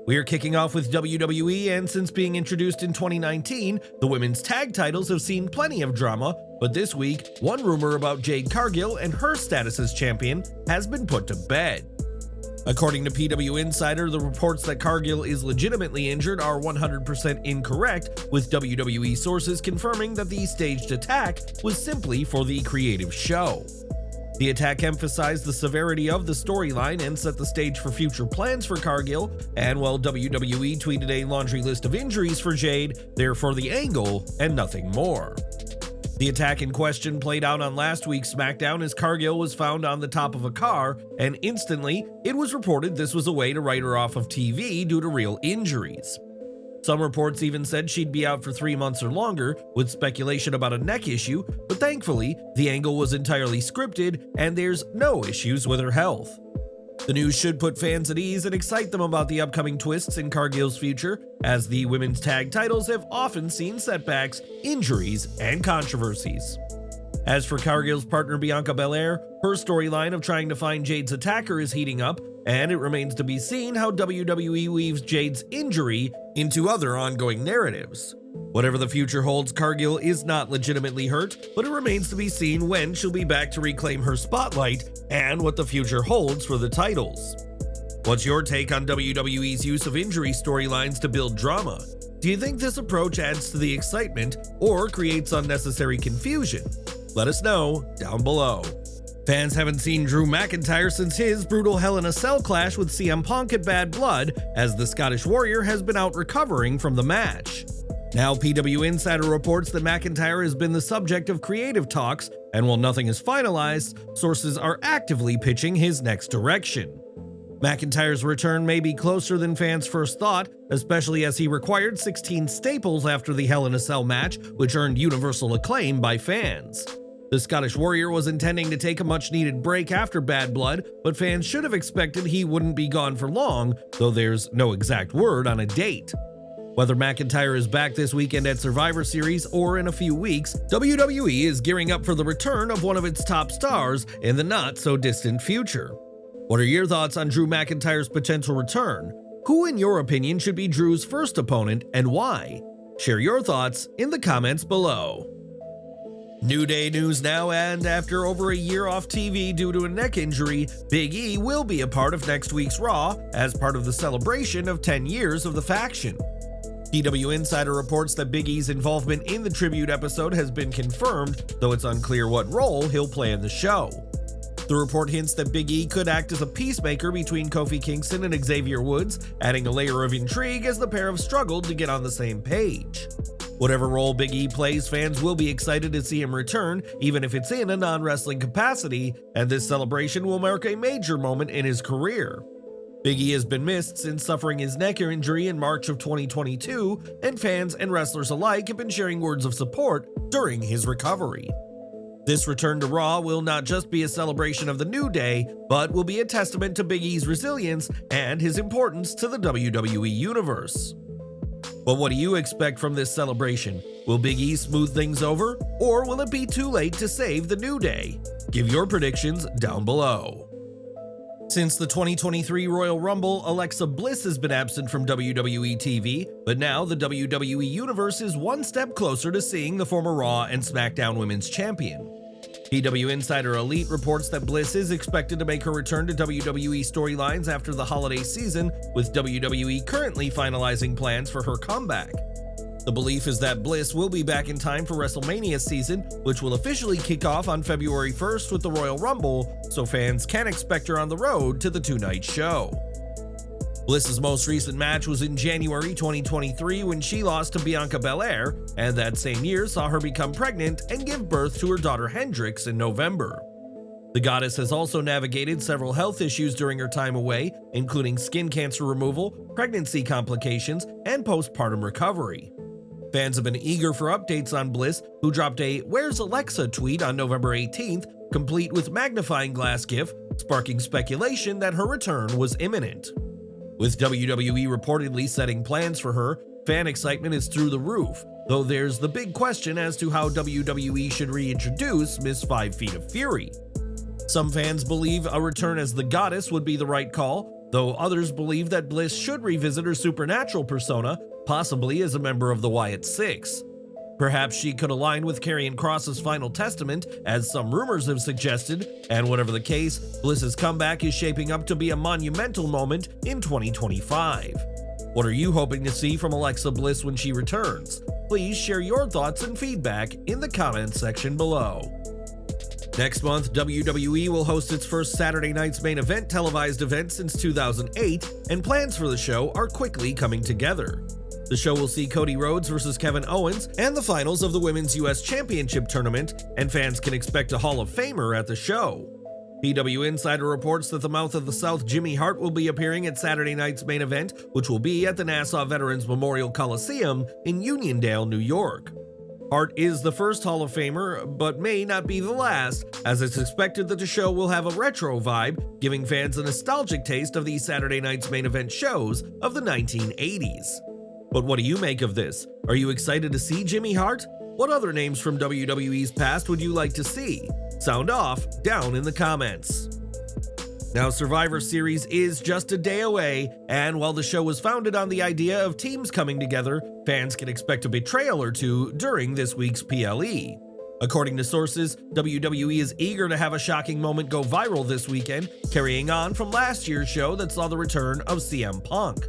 We are kicking off with WWE, and since being introduced in 2019, the women's tag titles have seen plenty of drama, but this week, one rumor about Jade Cargill and her status as champion has been put to bed. According to PW Insider, the reports that Cargill is legitimately injured are 100% incorrect, with WWE sources confirming that the staged attack was simply for the creative show. The attack emphasized the severity of the storyline and set the stage for future plans for Cargill, and while WWE tweeted a laundry list of injuries for Jade, they're for the angle and nothing more. The attack in question played out on last week's SmackDown as Cargill was found on the top of a car, and instantly, it was reported this was a way to write her off of TV due to real injuries. Some reports even said she'd be out for 3 months or longer, with speculation about a neck issue, but thankfully, the angle was entirely scripted and there's no issues with her health. The news should put fans at ease and excite them about the upcoming twists in Cargill's future, as the women's tag titles have often seen setbacks, injuries, and controversies. As for Cargill's partner Bianca Belair, her storyline of trying to find Jade's attacker is heating up, and it remains to be seen how WWE weaves Jade's injury into other ongoing narratives. Whatever the future holds, Cargill is not legitimately hurt, but it remains to be seen when she'll be back to reclaim her spotlight and what the future holds for the titles. What's your take on WWE's use of injury storylines to build drama? Do you think this approach adds to the excitement or creates unnecessary confusion? Let us know down below. Fans haven't seen Drew McIntyre since his brutal Hell in a Cell clash with CM Punk at Bad Blood, as the Scottish Warrior has been out recovering from the match. Now, PW Insider reports that McIntyre has been the subject of creative talks, and while nothing is finalized, sources are actively pitching his next direction. McIntyre's return may be closer than fans first thought, especially as he required 16 staples after the Hell in a Cell match, which earned universal acclaim by fans. The Scottish Warrior was intending to take a much-needed break after Bad Blood, but fans should have expected he wouldn't be gone for long, though there's no exact word on a date. Whether McIntyre is back this weekend at Survivor Series or in a few weeks, WWE is gearing up for the return of one of its top stars in the not-so-distant future. What are your thoughts on Drew McIntyre's potential return? Who, in your opinion, should be Drew's first opponent and why? Share your thoughts in the comments below. New Day news now, and after over a year off TV due to a neck injury, Big E will be a part of next week's Raw as part of the celebration of 10 years of the faction. PW Insider reports that Big E's involvement in the tribute episode has been confirmed, though it's unclear what role he'll play in the show. The report hints that Big E could act as a peacemaker between Kofi Kingston and Xavier Woods, adding a layer of intrigue as the pair have struggled to get on the same page. Whatever role Big E plays, fans will be excited to see him return, even if it's in a non-wrestling capacity, and this celebration will mark a major moment in his career. Big E has been missed since suffering his neck injury in March of 2022, and fans and wrestlers alike have been sharing words of support during his recovery. This return to Raw will not just be a celebration of the New Day, but will be a testament to Big E's resilience and his importance to the WWE Universe. But what do you expect from this celebration? Will Big E smooth things over, or will it be too late to save the New Day? Give your predictions down below. Since the 2023 Royal Rumble, Alexa Bliss has been absent from WWE TV, but now the WWE Universe is one step closer to seeing the former Raw and SmackDown Women's Champion. PW Insider Elite reports that Bliss is expected to make her return to WWE storylines after the holiday season, with WWE currently finalizing plans for her comeback. The belief is that Bliss will be back in time for WrestleMania season, which will officially kick off on February 1st with the Royal Rumble, so fans can expect her on the road to the two-night show. Bliss's most recent match was in January 2023 when she lost to Bianca Belair, and that same year saw her become pregnant and give birth to her daughter Hendrix in November. The goddess has also navigated several health issues during her time away, including skin cancer removal, pregnancy complications, and postpartum recovery. Fans have been eager for updates on Bliss, who dropped a "Where's Alexa?" tweet on November 18th, complete with magnifying glass gif, sparking speculation that her return was imminent. With WWE reportedly setting plans for her, fan excitement is through the roof, though there's the big question as to how WWE should reintroduce Miss 5 Feet of Fury. Some fans believe a return as the goddess would be the right call, though others believe that Bliss should revisit her supernatural persona, possibly as a member of the Wyatt Six. Perhaps she could align with Karrion Kross's Final Testament, as some rumors have suggested, and whatever the case, Bliss's comeback is shaping up to be a monumental moment in 2025. What are you hoping to see from Alexa Bliss when she returns? Please share your thoughts and feedback in the comments section below. Next month, WWE will host its first Saturday night's main event televised event since 2008, and plans for the show are quickly coming together. The show will see Cody Rhodes versus Kevin Owens and the finals of the Women's US Championship Tournament, and fans can expect a Hall of Famer at the show. PW Insider reports that the Mouth of the South Jimmy Hart will be appearing at Saturday night's main event, which will be at the Nassau Veterans Memorial Coliseum in Uniondale, New York. Hart is the first Hall of Famer, but may not be the last, as it's expected that the show will have a retro vibe, giving fans a nostalgic taste of the Saturday night's main event shows of the 1980s. But what do you make of this? Are you excited to see Jimmy Hart? What other names from WWE's past would you like to see? Sound off down in the comments. Now, Survivor Series is just a day away, and while the show was founded on the idea of teams coming together, fans can expect a betrayal or two during this week's PLE. According to sources, WWE is eager to have a shocking moment go viral this weekend, carrying on from last year's show that saw the return of CM Punk.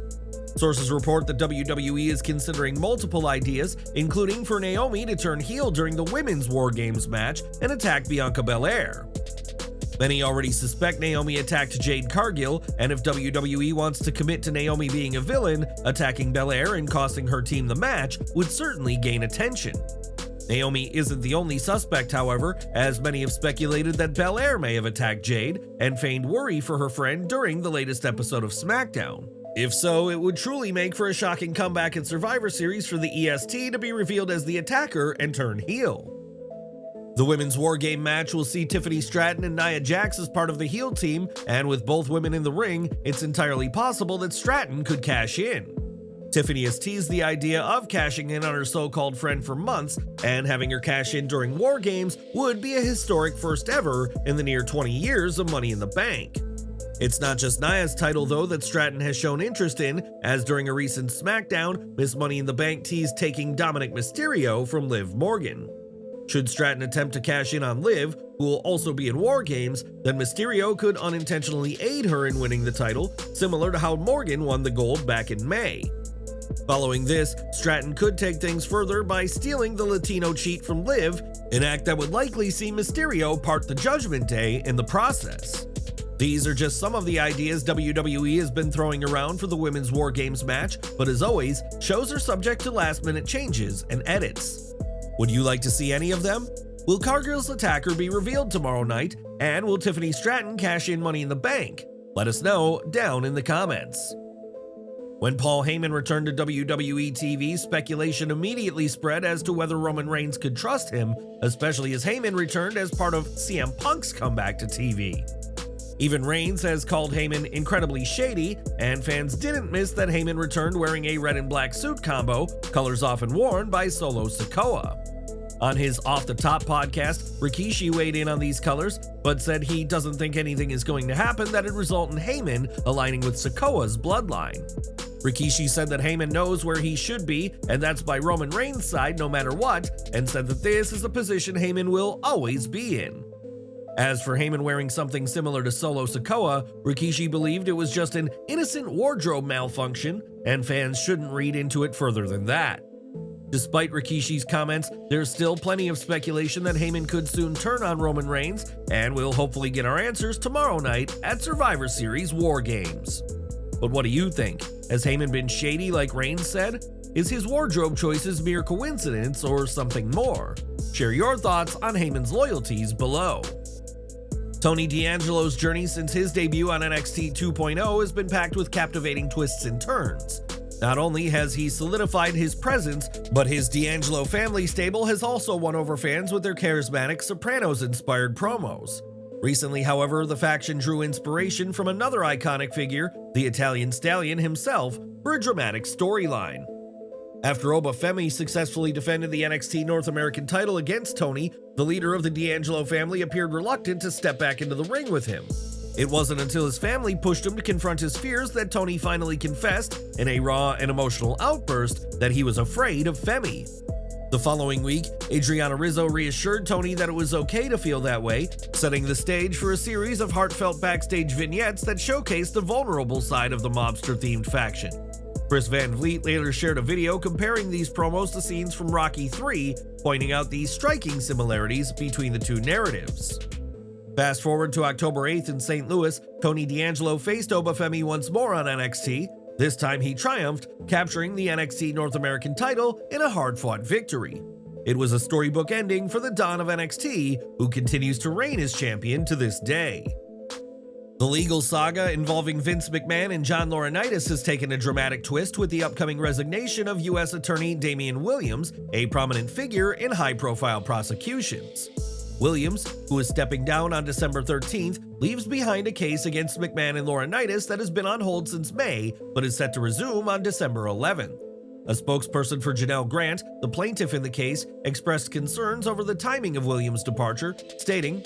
Sources report that WWE is considering multiple ideas, including for Naomi to turn heel during the Women's Wargames match and attack Bianca Belair. Many already suspect Naomi attacked Jade Cargill, and if WWE wants to commit to Naomi being a villain, attacking Belair and costing her team the match would certainly gain attention. Naomi isn't the only suspect, however, as many have speculated that Belair may have attacked Jade and feigned worry for her friend during the latest episode of SmackDown. If so, it would truly make for a shocking comeback in Survivor Series for the EST to be revealed as the attacker and turn heel. The Women's Wargame match will see Tiffany Stratton and Nia Jax as part of the heel team, and with both women in the ring, it's entirely possible that Stratton could cash in. Tiffany has teased the idea of cashing in on her so-called friend for months, and having her cash in during Wargames would be a historic first ever in the near 20 years of Money in the Bank. It's not just Nia's title, though, that Stratton has shown interest in, as during a recent SmackDown, Miss Money in the Bank teased taking Dominic Mysterio from Liv Morgan. Should Stratton attempt to cash in on Liv, who will also be in Wargames, then Mysterio could unintentionally aid her in winning the title, similar to how Morgan won the gold back in May. Following this, Stratton could take things further by stealing the Latino cheat from Liv, an act that would likely see Mysterio part the Judgment Day in the process. These are just some of the ideas WWE has been throwing around for the Women's Wargames match, but as always, shows are subject to last-minute changes and edits. Would you like to see any of them? Will Cargill's attacker be revealed tomorrow night, and will Tiffany Stratton cash in Money in the Bank? Let us know down in the comments. When Paul Heyman returned to WWE TV, speculation immediately spread as to whether Roman Reigns could trust him, especially as Heyman returned as part of CM Punk's comeback to TV. Even Reigns has called Heyman incredibly shady, and fans didn't miss that Heyman returned wearing a red and black suit combo, colors often worn by Solo Sikoa. On his Off the Top podcast, Rikishi weighed in on these colors, but said he doesn't think anything is going to happen that'd result in Heyman aligning with Sikoa's bloodline. Rikishi said that Heyman knows where he should be, and that's by Roman Reigns' side no matter what, and said that this is a position Heyman will always be in. As for Heyman wearing something similar to Solo Sikoa, Rikishi believed it was just an innocent wardrobe malfunction, and fans shouldn't read into it further than that. Despite Rikishi's comments, there's still plenty of speculation that Heyman could soon turn on Roman Reigns, and we'll hopefully get our answers tomorrow night at Survivor Series Wargames. But what do you think? Has Heyman been shady like Reigns said? Is his wardrobe choices mere coincidence or something more? Share your thoughts on Heyman's loyalties below. Tony D'Angelo's journey since his debut on NXT 2.0 has been packed with captivating twists and turns. Not only has he solidified his presence, but his D'Angelo family stable has also won over fans with their charismatic Sopranos-inspired promos. Recently, however, the faction drew inspiration from another iconic figure, the Italian Stallion himself, for a dramatic storyline. After Obafemi successfully defended the NXT North American title against Tony, the leader of the D'Angelo family appeared reluctant to step back into the ring with him. It wasn't until his family pushed him to confront his fears that Toni finally confessed, in a raw and emotional outburst, that he was afraid of Femi. The following week, Adriana Rizzo reassured Toni that it was okay to feel that way, setting the stage for a series of heartfelt backstage vignettes that showcased the vulnerable side of the mobster-themed faction. Chris Van Vliet later shared a video comparing these promos to scenes from Rocky III, pointing out the striking similarities between the two narratives. Fast forward to October 8th in St. Louis, Tony D'Angelo faced Obafemi once more on NXT. This time he triumphed, capturing the NXT North American title in a hard-fought victory. It was a storybook ending for the Don of NXT, who continues to reign as champion to this day. The legal saga involving Vince McMahon and John Laurinaitis has taken a dramatic twist with the upcoming resignation of U.S. Attorney Damian Williams, a prominent figure in high-profile prosecutions. Williams, who is stepping down on December 13th, leaves behind a case against McMahon and Laurinaitis that has been on hold since May, but is set to resume on December 11th. A spokesperson for Janelle Grant, the plaintiff in the case, expressed concerns over the timing of Williams' departure, stating,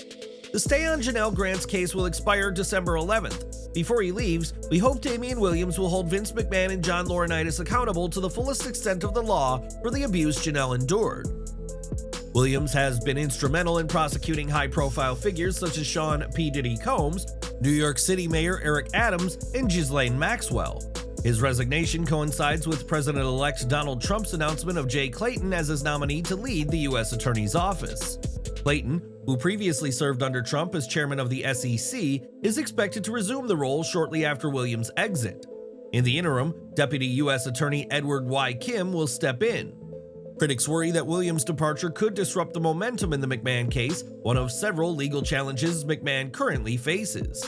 "The stay on Janelle Grant's case will expire December 11th. Before he leaves, we hope Damian Williams will hold Vince McMahon and John Laurinaitis accountable to the fullest extent of the law for the abuse Janelle endured." Williams has been instrumental in prosecuting high-profile figures such as Sean P. Diddy Combs, New York City Mayor Eric Adams, and Ghislaine Maxwell. His resignation coincides with President-elect Donald Trump's announcement of Jay Clayton as his nominee to lead the U.S. Attorney's Office. Clayton, who previously served under Trump as chairman of the SEC, is expected to resume the role shortly after Williams' exit. In the interim, Deputy U.S. Attorney Edward Y. Kim will step in. Critics worry that Williams' departure could disrupt the momentum in the McMahon case, one of several legal challenges McMahon currently faces.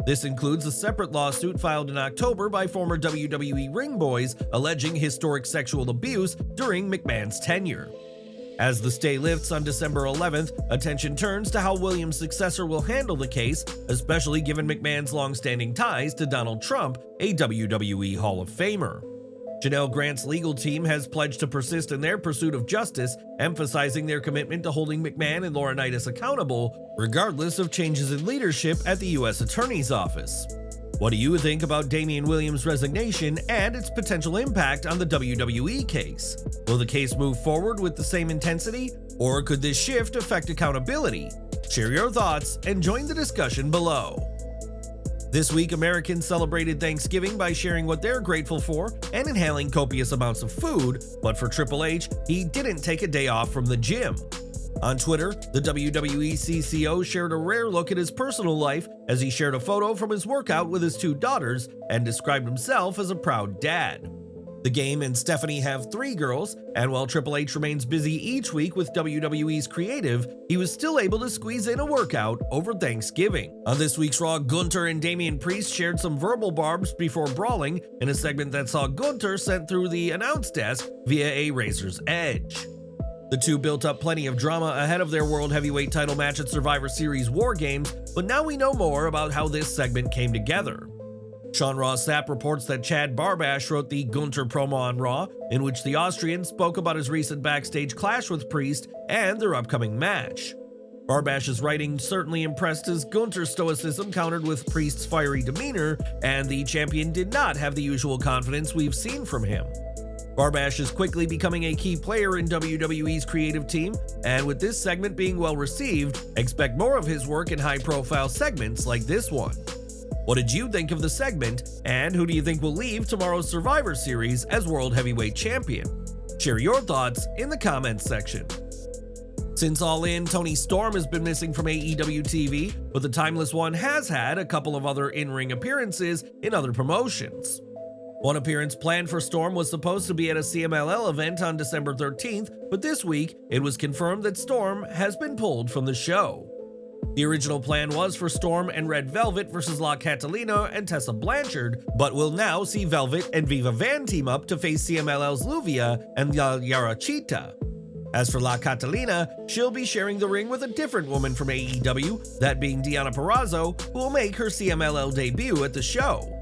This includes a separate lawsuit filed in October by former WWE ring boys alleging historic sexual abuse during McMahon's tenure. As the stay lifts on December 11th, attention turns to how Williams' successor will handle the case, especially given McMahon's long-standing ties to Donald Trump, a WWE Hall of Famer. Janelle Grant's legal team has pledged to persist in their pursuit of justice, emphasizing their commitment to holding McMahon and Laurinaitis accountable, regardless of changes in leadership at the U.S. Attorney's Office. What do you think about Damian Williams' resignation and its potential impact on the WWE case? Will the case move forward with the same intensity, or could this shift affect accountability? Share your thoughts and join the discussion below. This week, Americans celebrated Thanksgiving by sharing what they're grateful for and inhaling copious amounts of food, but for Triple H, he didn't take a day off from the gym. On Twitter, the WWE CCO shared a rare look at his personal life as he shared a photo from his workout with his two daughters and described himself as a proud dad. The Game and Stephanie have 3 girls, and while Triple H remains busy each week with WWE's creative, he was still able to squeeze in a workout over Thanksgiving. On this week's Raw, Gunther and Damian Priest shared some verbal barbs before brawling in a segment that saw Gunther sent through the announce desk via a razor's edge. The two built up plenty of drama ahead of their World Heavyweight title match at Survivor Series Wargames, but now we know more about how this segment came together. Sean Ross Sapp reports that Chad Barbash wrote the Gunther promo on Raw, in which the Austrian spoke about his recent backstage clash with Priest and their upcoming match. Barbash's writing certainly impressed as Gunther's stoicism countered with Priest's fiery demeanor, and the champion did not have the usual confidence we've seen from him. Barbash is quickly becoming a key player in WWE's creative team, and with this segment being well received, expect more of his work in high-profile segments like this one. What did you think of the segment, and who do you think will leave tomorrow's Survivor Series as World Heavyweight Champion? Share your thoughts in the comments section. Since All In, Toni Storm has been missing from AEW TV, but the Timeless One has had a couple of other in-ring appearances in other promotions. One appearance planned for Storm was supposed to be at a CMLL event on December 13th, but this week it was confirmed that Storm has been pulled from the show. The original plan was for Storm and Red Velvet versus La Catalina and Tessa Blanchard, but we'll now see Velvet and Viva Van team up to face CMLL's Luvia and La Yarachita. As for La Catalina, she'll be sharing the ring with a different woman from AEW, that being Deonna Purrazzo, who will make her CMLL debut at the show.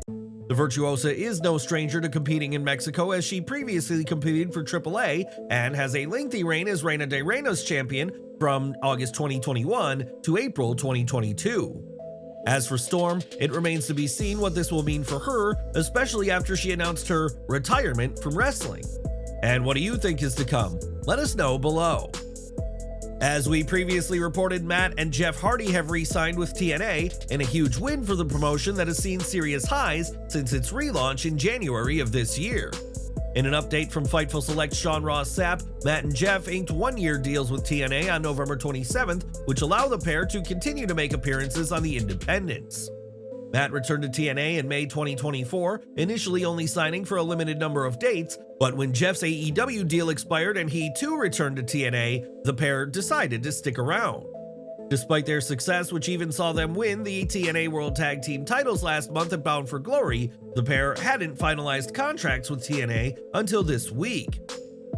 The Virtuosa is no stranger to competing in Mexico, as she previously competed for AAA and has a lengthy reign as Reina de Reinas champion from August 2021 to April 2022. As for Storm, it remains to be seen what this will mean for her, especially after she announced her retirement from wrestling. And what do you think is to come? Let us know below. As we previously reported, Matt and Jeff Hardy have re-signed with TNA in a huge win for the promotion that has seen serious highs since its relaunch in January of this year. In an update from Fightful Select Sean Ross Sapp, Matt and Jeff inked one-year deals with TNA on November 27th, which allow the pair to continue to make appearances on the independents. Matt returned to TNA in May 2024, initially only signing for a limited number of dates, but when Jeff's AEW deal expired and he too returned to TNA, the pair decided to stick around. Despite their success, which even saw them win the TNA World Tag Team titles last month at Bound for Glory, the pair hadn't finalized contracts with TNA until this week.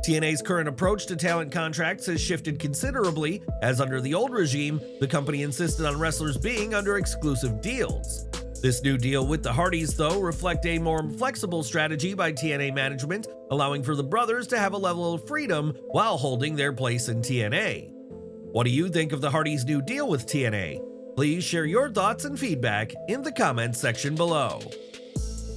TNA's current approach to talent contracts has shifted considerably, as under the old regime, the company insisted on wrestlers being under exclusive deals. This new deal with the Hardys, though, reflect a more flexible strategy by TNA management, allowing for the brothers to have a level of freedom while holding their place in TNA. What do you think of the Hardys' new deal with TNA? Please share your thoughts and feedback in the comments section below.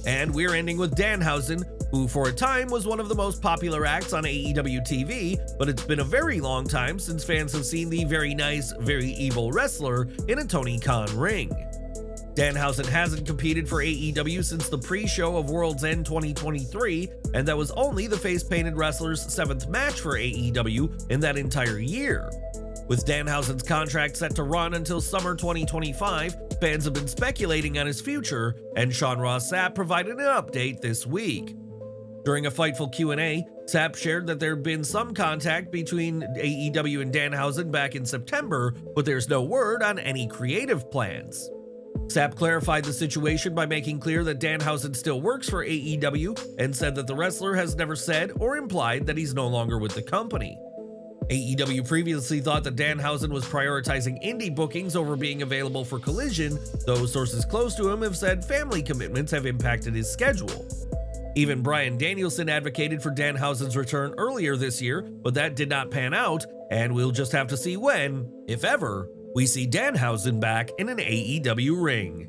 And we're ending with Danhausen, who for a time was one of the most popular acts on AEW TV, but it's been a very long time since fans have seen the very nice, very evil wrestler in a Tony Khan ring. Danhausen hasn't competed for AEW since the pre-show of World's End 2023, and that was only the face-painted wrestler's 7th match for AEW in that entire year. With Danhausen's contract set to run until summer 2025, fans have been speculating on his future, and Sean Ross Sapp provided an update this week. During a Fightful Q&A, Sapp shared that there had been some contact between AEW and Danhausen back in September, but there's no word on any creative plans. Sapp clarified the situation by making clear that Danhausen still works for AEW and said that the wrestler has never said or implied that he's no longer with the company. AEW previously thought that Danhausen was prioritizing indie bookings over being available for Collision, though sources close to him have said family commitments have impacted his schedule. Even Bryan Danielson advocated for Danhausen's return earlier this year, but that did not pan out, and we'll just have to see when, if ever, we see Danhausen back in an AEW ring.